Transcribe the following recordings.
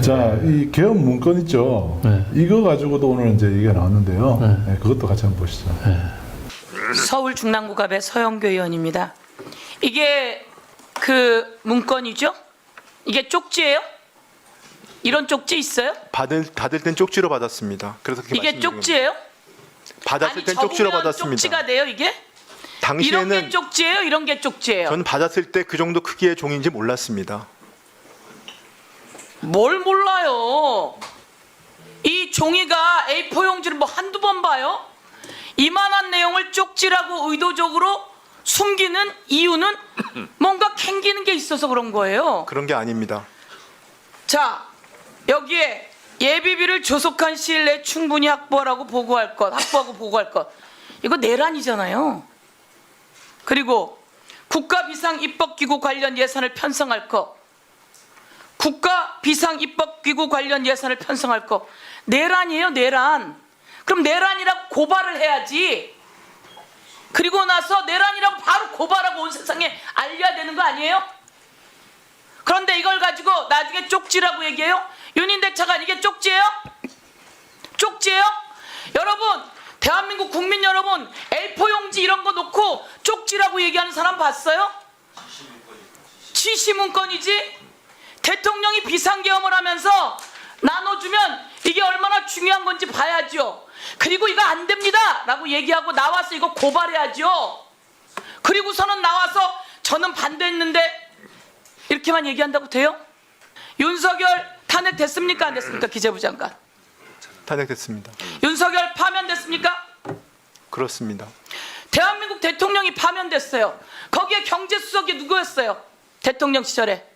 자, 이 개헌 문건 있죠. 네. 이거 가지고도 오늘 이제 얘기가 나왔는데요. 네. 네, 그것도 같이 한번 보시죠. 서울 중랑구갑의 서영교 의원입니다. 이게 그 문건이죠? 이게 쪽지예요? 이런 쪽지 있어요? 받을 땐 쪽지로 받았습니다. 그래서 그렇게 이게 말씀드린 쪽지예요? 받았을 땐 쪽지로 적으면 받았습니다. 쪽지가 돼요 이게? 이런 게 당시에는 쪽지예요? 이런 게 쪽지예요? 저는 받았을 때 그 정도 크기의 종인지 몰랐습니다. 뭘 몰라요? 이 종이가 A4 용지를 뭐 한두 번 봐요? 이만한 내용을 쪽지라고 의도적으로 숨기는 이유는 뭔가 캥기는 게 있어서 그런 거예요. 그런 게 아닙니다. 자, 여기에 예비비를 조속한 시일 내에 충분히 확보하고 보고할 것. 이거 내란이잖아요. 그리고 국가 비상 입법기구 관련 예산을 편성할 것. 국가 비상 입법기구 관련 예산을 편성할 것. 내란이에요, 내란. 그럼 내란이라고 고발을 해야지. 그리고 나서 내란이라고 바로 고발하고 온 세상에 알려야 되는 거 아니에요? 그런데 이걸 가지고 나중에 쪽지라고 얘기해요? 윤인대 차관 이게 쪽지예요? 쪽지예요? 여러분, 대한민국 국민 여러분, A4 용지 이런 거 놓고 쪽지라고 얘기하는 사람 봤어요? 지시문건이지? 대통령이 비상계엄을 하면서 나눠주면 이게 얼마나 중요한 건지 봐야죠. 그리고 이거 안 됩니다 라고 얘기하고 나와서 이거 고발해야죠. 그리고서는 나와서 저는 반대했는데 이렇게만 얘기한다고 돼요? 윤석열 탄핵됐습니까? 안 됐습니까? 기재부 장관. 탄핵됐습니다. 윤석열 파면됐습니까? 그렇습니다. 대한민국 대통령이 파면됐어요. 거기에 경제수석이 누구였어요? 대통령 시절에.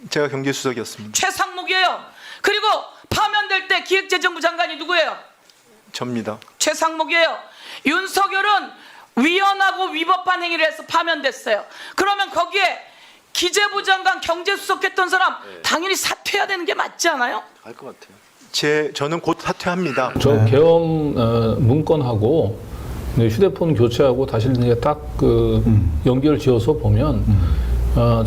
제가 경제수석이었습니다. 최상목이에요. 그리고 파면될 때 기획재정부 장관이 누구예요? 접니다. 최상목이에요. 윤석열은 위헌하고 위법한 행위를 해서 파면됐어요. 그러면 거기에 기재부 장관 경제수석 했던 사람 당연히 사퇴해야 되는 게 맞지 않아요? 알 것 같아요. 저는 곧 사퇴합니다. 저 계엄 문건하고 휴대폰 교체하고 다시 이제 딱 그 연결 지어서 보면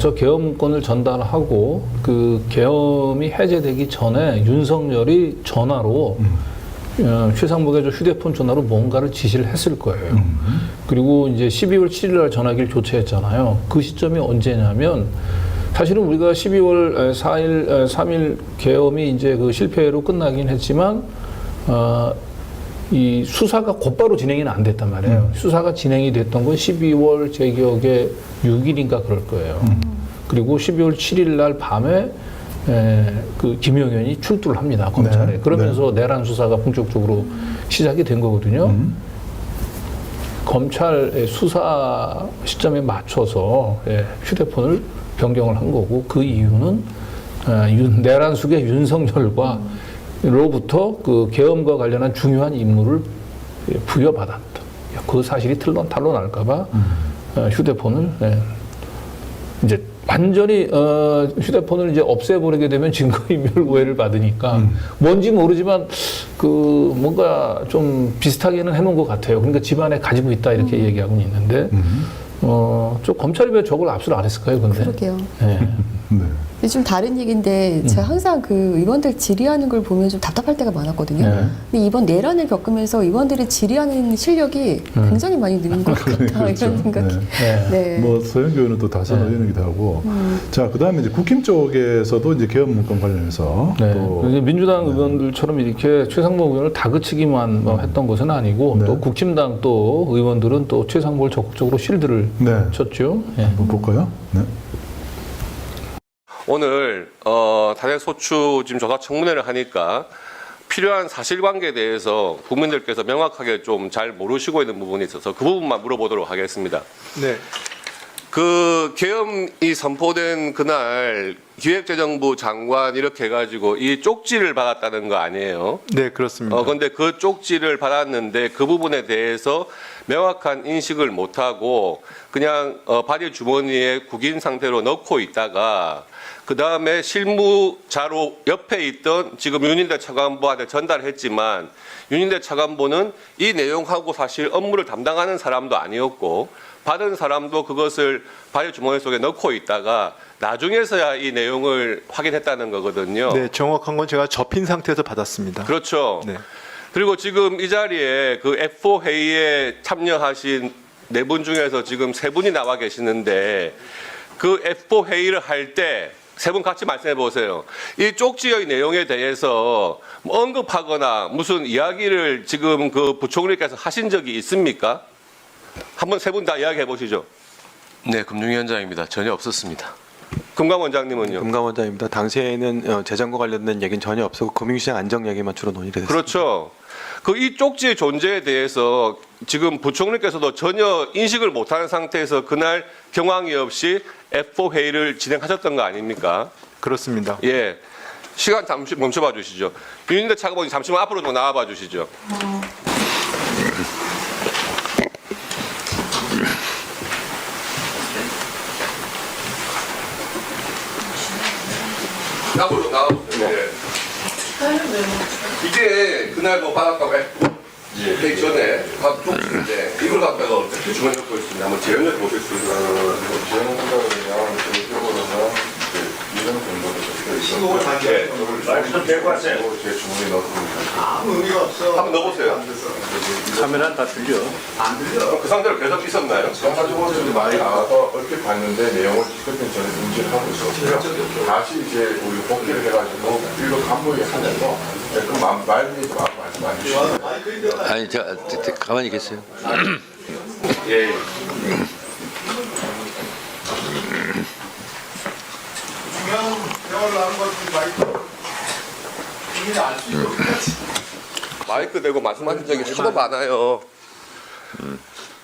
저 계엄 문건을 전달하고 그 계엄이 해제되기 전에 윤석열이 전화로 최상목의 저 휴대폰 전화로 뭔가를 지시를 했을 거예요. 그리고 이제 12월 7일 날 전화기를 교체했잖아요. 그 시점이 언제냐면 사실은 우리가 12월 4일, 3일 계엄이 이제 그 실패로 끝나긴 했지만 이 수사가 곧바로 진행이 안 됐단 말이에요. 수사가 진행이 됐던 건 12월 제 기억에 6일인가 그럴 거예요. 그리고 12월 7일 날 밤에 그 김용현이 출두를 합니다, 검찰에. 네, 그러면서 내란 수사가 본격적으로 시작이 된 거거든요. 검찰의 수사 시점에 맞춰서 휴대폰을 변경을 한 거고, 그 이유는 내란 숙의 윤석열과 로부터 그 계엄과 관련한 중요한 임무를 부여받았다. 그 사실이 탄로날까봐 휴대폰을 이제 완전히 휴대폰을 이제 없애버리게 되면 증거인멸 오해를 받으니까 뭔지 모르지만 그 뭔가 좀 비슷하게는 해놓은 것 같아요. 그러니까 집안에 가지고 있다 이렇게 얘기하고는 있는데 저 검찰이 왜 저걸 압수를 안 했을까요? 근데 그러게요. 네. 네. 근데 좀 다른 얘기인데 제가 항상 그 의원들 질의하는 걸 보면 좀 답답할 때가 많았거든요. 네. 근데 이번 내란을 겪으면서 의원들이 질의하는 실력이 굉장히 많이 늘은 것 같다 그렇죠. 이런 생각이. 네. 네. 뭐 서영교 의원은 또 다선 의원이기도 하고. 자, 그다음에 이제 국힘 쪽에서도 이제 개헌 문건 관련해서 네. 또 이제 민주당 의원들처럼 이렇게 최상목 의원을 다그치기만 했던 것은 아니고 네. 또 국힘당 또 의원들은 또 최상목을 적극적으로 실드를 네. 쳤죠. 예. 한번 볼까요? 네. 오늘 탄핵 소추 지금 조사 청문회를 하니까 필요한 사실관계에 대해서 국민들께서 명확하게 좀 잘 모르시고 있는 부분이 있어서 그 부분만 물어보도록 하겠습니다. 네. 그 계엄이 선포된 그날 기획재정부 장관 이렇게 해가지고 이 쪽지를 받았다는 거 아니에요? 네, 그렇습니다. 근데 그 쪽지를 받았는데 그 부분에 대해서 명확한 인식을 못하고 그냥 바지 주머니에 구긴 상태로 넣고 있다가 그 다음에 실무자로 옆에 있던 지금 윤인대 차관보한테 전달했지만 윤인대 차관보는 이 내용하고 사실 업무를 담당하는 사람도 아니었고 받은 사람도 그것을 발열 주머니 속에 넣고 있다가 나중에서야 이 내용을 확인했다는 거거든요. 네, 정확한 건 제가 접힌 상태에서 받았습니다. 그렇죠. 네. 그리고 지금 이 자리에 그 F4 회의에 참여하신 4분 중에서 지금 3분이 나와 계시는데 그 F4 회의를 할 때 3분 같이 말씀해 보세요. 이 쪽지의 내용에 대해서 뭐 언급하거나 무슨 이야기를 지금 그 부총리께서 하신 적이 있습니까? 한번 3분 다 이야기해 보시죠. 네, 금융위원장입니다. 전혀 없었습니다. 금강 원장님은요? 금감원장입니다. 당시에는 재정과 관련된 얘기는 전혀 없었고 금융시장 안정 얘기만 주로 논의가 됐습니다. 그렇죠. 그 이 쪽지의 존재에 대해서 지금 부총리께서도 전혀 인식을 못하는 상태에서 그날 경황이 없이 F4 회의를 진행하셨던 거 아닙니까? 그렇습니다. 예. 시간 잠시 멈춰봐 주시죠. 윤인대 차관보님 잠시만 앞으로 좀 나와봐 주시죠. 앞으로 나와보세요. 예. 이게 그날 뭐 받았다고 했고 회의 전에 각 쪽지인데 이걸 갖다가 어떻게 주머니에 넣고 있습니다. 한번 재연해 보실 수 있나요? 신고를 하게 말씀 대고 하세요. 제 주머니에 넣고 아무 의미가 없어. 한번 넣어보세요. 카메라 다 들려. 안 들려. 그 상태로 계속 있었나요? 가지고 이제 많이 나와서 얼핏 봤는데 내용을 그때 저는 인지를 하고 있었고요. 다시 이제 우리 복귀를 해가지고 일로 간부에 하면서 그 말미에 말씀 안 주시고 아니, 가만히 계세요. 예. 중요한 대화를 하는 것들이 많이 국민이 알 수 있도록 마이크 대고 말씀하신 적이 하도 많아요.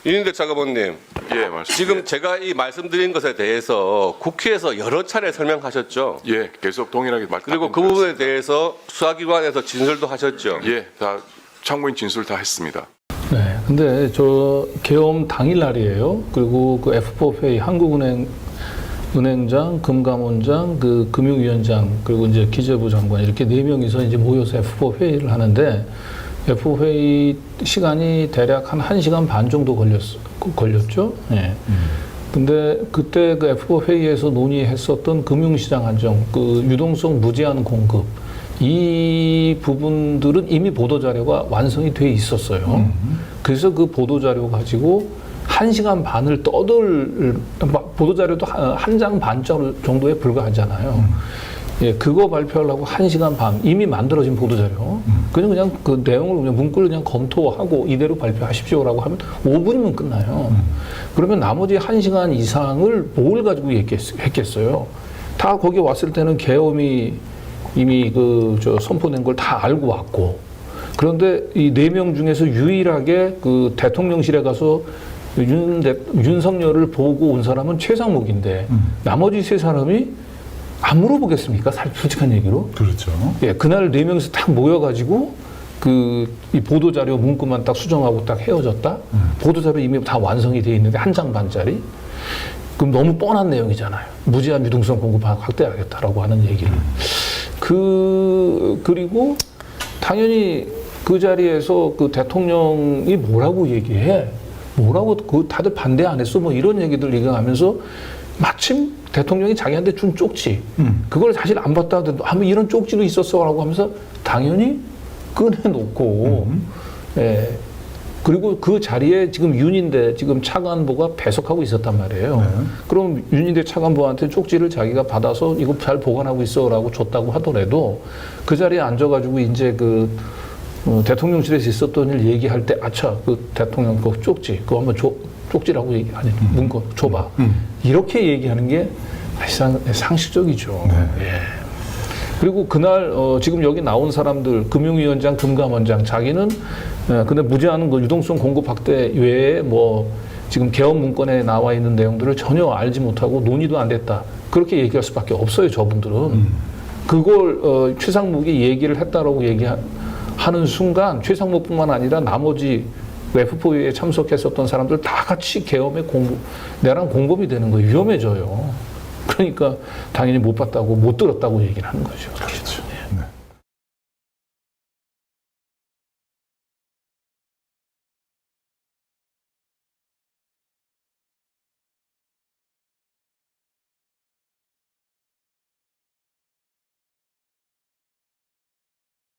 윤인대 차관보님, 예, 맞습니다. 지금 제가 이 말씀드린 것에 대해서 국회에서 여러 차례 설명하셨죠. 예, 계속 동일하게 말. 그리고 그 부분에 대해서 수사기관에서 진술도 하셨죠. 예, 다 참고인 진술 다 했습니다. 네, 근데 저 계엄 당일 날이에요. 그리고 그 F4 회의 은행장, 금감원장, 그 금융위원장, 그리고 이제 기재부 장관 이렇게 4명이서 이제 모여서 F4 회의를 하는데 F4 회의 시간이 대략 한 1시간 반 정도 걸렸죠. 예. 근데 그때 그 F4 회의에서 논의했었던 금융시장 안정, 그 유동성 무제한 공급 이 부분들은 이미 보도자료가 완성이 돼 있었어요. 그래서 그 보도자료 가지고 1시간 반을 보도자료도 한 장 반 정도에 불과하잖아요. 예, 그거 발표하려고 1시간 반 이미 만들어진 보도자료. 그냥 그 내용을 그냥 문구를 그냥 검토하고 이대로 발표하십시오라고 하면 5분이면 끝나요. 그러면 나머지 1시간 이상을 뭘 가지고 했겠어요. 다 거기 왔을 때는 계엄이 이미 선포된 걸 다 알고 왔고. 그런데 이 4명 중에서 유일하게 그 대통령실에 가서 윤석열을 보고 온 사람은 최상목인데 나머지 3사람이 안 물어보겠습니까? 솔직한 얘기로. 그렇죠. 예, 그날 4명이서 딱 모여가지고 이 보도자료 문구만 딱 수정하고 딱 헤어졌다? 보도자료 이미 다 완성이 돼 있는데 1장 반짜리? 그럼 너무 뻔한 내용이잖아요. 무제한 유동성 공급 확대하겠다라고 하는 얘기를. 그리고 당연히 그 자리에서 그 대통령이 뭐라고 얘기해? 뭐라고 다들 반대 안 했어? 뭐 이런 얘기들 얘기하면서 마침 대통령이 자기한테 준 쪽지 그걸 사실 안 봤다 하더라도 뭐 이런 쪽지도 있었어라고 하면서 당연히 꺼내놓고 예. 그리고 그 자리에 지금 윤인대 지금 차관보가 배석하고 있었단 말이에요. 네. 그럼 윤인대 차관보한테 쪽지를 자기가 받아서 이거 잘 보관하고 있어라고 줬다고 하더라도 그 자리에 앉아가지고 이제 대통령실에서 있었던 일 얘기할 때 아차 그 대통령 그 쪽지 그거 한번 쪽지라고 얘기 아니 문구 줘봐 이렇게 얘기하는 게 사실상 상식적이죠. 네. 예. 그리고 그날 지금 여기 나온 사람들 금융위원장, 금감원장 자기는 근데 무제한 그 유동성 공급 확대 외에 지금 계엄 문건에 나와 있는 내용들을 전혀 알지 못하고 논의도 안 됐다 그렇게 얘기할 수밖에 없어요. 저분들은 그걸 최상목이 얘기를 했다라고 하는 순간 최상목뿐만 아니라 나머지 F4에 참석했었던 사람들 다 같이 계엄에 내랑 공범이 되는 거예요. 위험해져요. 그러니까 당연히 못 봤다고 못 들었다고 얘기를 하는 거죠. 그렇죠.